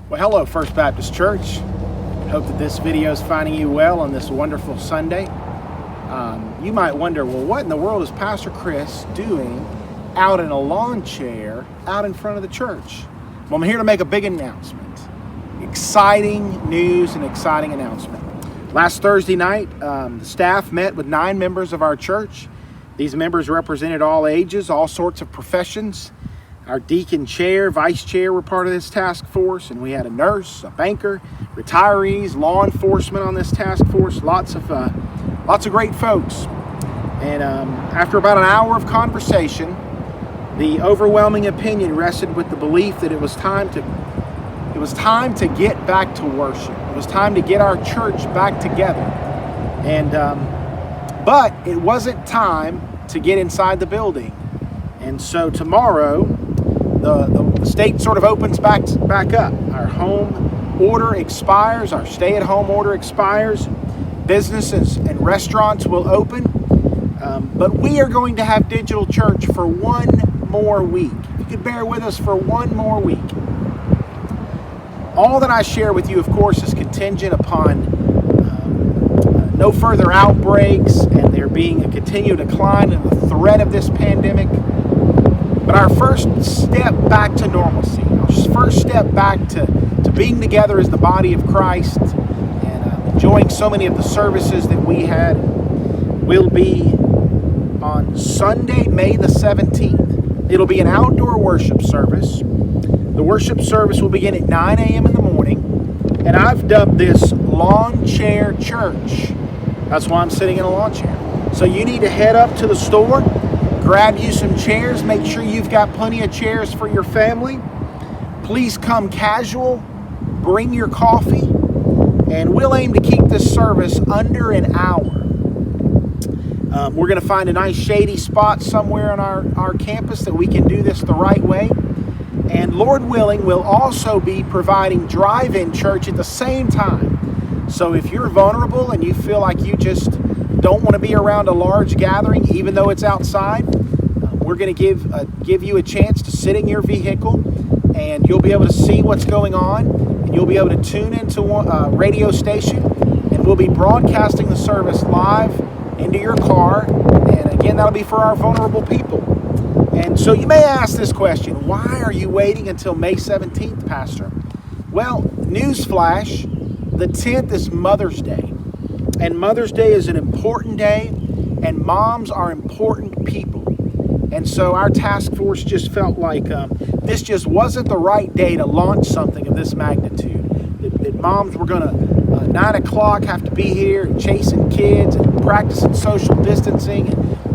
Well, hello, First Baptist Church. Hope that this video is finding you well on this wonderful Sunday. You might wonder, well, what in the world is Pastor Chris doing out in a lawn chair out in front of the church? Well, I'm here to make a big announcement. Exciting news and exciting announcement. Last Thursday night, the staff met with 9 members of our church. These members represented all ages, all sorts of professions. Our deacon chair, vice chair were part of this task force, and we had a nurse, a banker, retirees, law enforcement on this task force. Lots of great folks. And after about an hour of conversation, the overwhelming opinion rested with the belief that it was time to get back to worship. It was time to get our church back together. And but it wasn't time to get inside the building. And so tomorrow, the state sort of opens back up. Our home order expires. Our stay-at-home order expires. Businesses and restaurants will open. But we are going to have digital church for one more week. If you could bear with us for one more week. All that I share with you, of course, is contingent upon no further outbreaks and there being a continued decline in the threat of this pandemic. But our first step back to normalcy, our first step back to being together as the body of Christ and enjoying so many of the services that we had will be on Sunday, May the 17th. It'll be an outdoor worship service. The worship service will begin at 9 a.m. in the morning, and I've dubbed this Lawn Chair Church. That's why I'm sitting in a lawn chair. So you need to head up to the store, grab you some chairs, make sure you've got plenty of chairs for your family. Please come casual, bring your coffee, and we'll aim to keep this service under an hour. We're going to find a nice shady spot somewhere on our campus that we can do this the right way. And Lord willing, we'll also be providing drive-in church at the same time. So if you're vulnerable and you feel like you just don't want to be around a large gathering, even though it's outside, we're going to give you a chance to sit in your vehicle, and you'll be able to see what's going on, and you'll be able to tune into a radio station, and we'll be broadcasting the service live into your car. And again, that'll be for our vulnerable people. And so you may ask this question: why are you waiting until May 17th, Pastor? Well, newsflash, the 10th is Mother's Day. And Mother's Day is an important day, and moms are important people. And so our task force just felt like this just wasn't the right day to launch something of this magnitude. That moms were going to, 9 o'clock, have to be here and chasing kids and practicing social distancing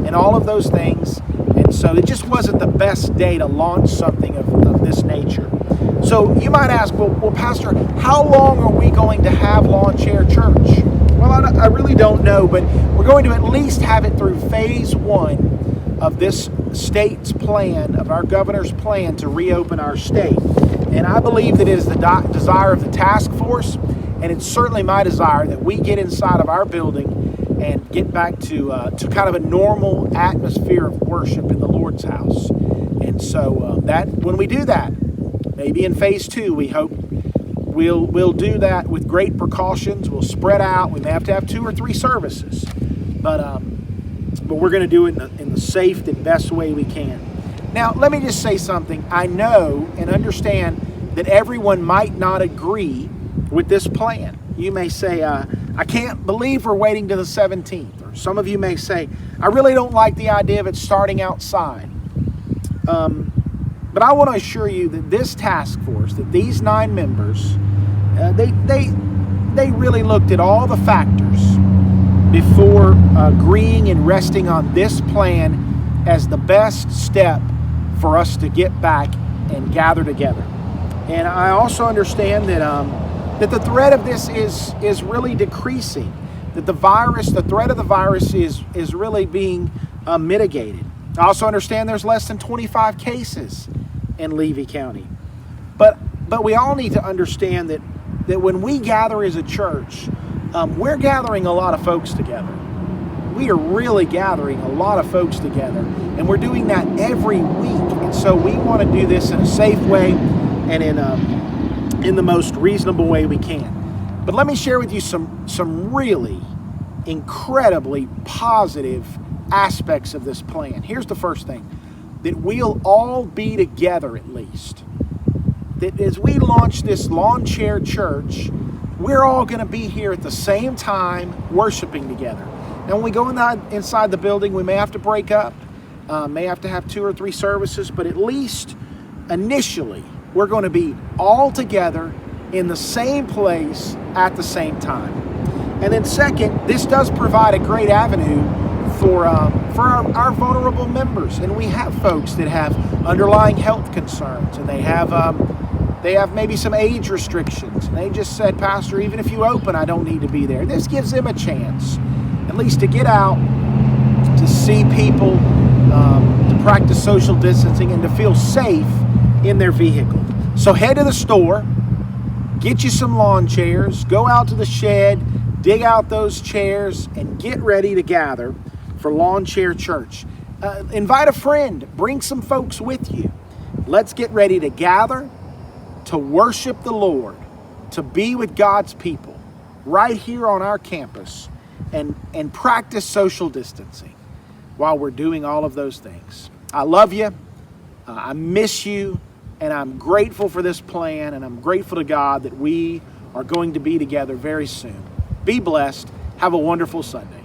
and all of those things. And so it just wasn't the best day to launch something of this nature. So you might ask, well, Pastor, how long are we going to have Lawn Chair Church? Well, I really don't know, but we're going to at least have it through phase 1 of this state's plan, of our governor's plan to reopen our state. And I believe that it is the desire of the task force, and it's certainly my desire that we get inside of our building and get back to kind of a normal atmosphere of worship in the Lord's house. And so that when we do that, maybe in phase 2, we hope we'll do that with great precautions. We'll spread out. We may have to have 2 or 3 services, but we're going to do it in the safe and best way we can. Now, let me just say something. I know and understand that everyone might not agree with this plan. You may say, I can't believe we're waiting to the 17th. Or some of you may say, I really don't like the idea of it starting outside. But I want to assure you that this task force, that these 9 members, they really looked at all the factors before agreeing and resting on this plan as the best step for us to get back and gather together. And I also understand that the threat of this is really decreasing, that the threat of the virus is really being mitigated. I also understand there's less than 25 cases in Levy County. But we all need to understand that when we gather as a church, we're gathering a lot of folks together. We are really gathering a lot of folks together, and we're doing that every week. And so we want to do this in a safe way and in in the most reasonable way we can. But let me share with you some really incredibly positive aspects of this plan. Here's the first thing, that we'll all be together at least. That as we launch this Lawn Chair Church, we're all going to be here at the same time worshiping together. Now when we go inside the building, we may have to break up, may have to have 2 or 3 services, but at least initially we're going to be all together in the same place at the same time. And then second, this does provide a great avenue for our vulnerable members. And we have folks that have underlying health concerns, and they have maybe some age restrictions. And they just said, Pastor, even if you open, I don't need to be there. This gives them a chance, at least to get out, to see people, to practice social distancing, and to feel safe in their vehicle. So head to the store, get you some lawn chairs, go out to the shed, dig out those chairs, and get ready to gather for Lawn Chair Church. Invite a friend, bring some folks with you. Let's get ready to gather, to worship the Lord, to be with God's people right here on our campus, and practice social distancing while we're doing all of those things. I love you. I miss you. And I'm grateful for this plan, and I'm grateful to God that we are going to be together very soon. Be blessed. Have a wonderful Sunday.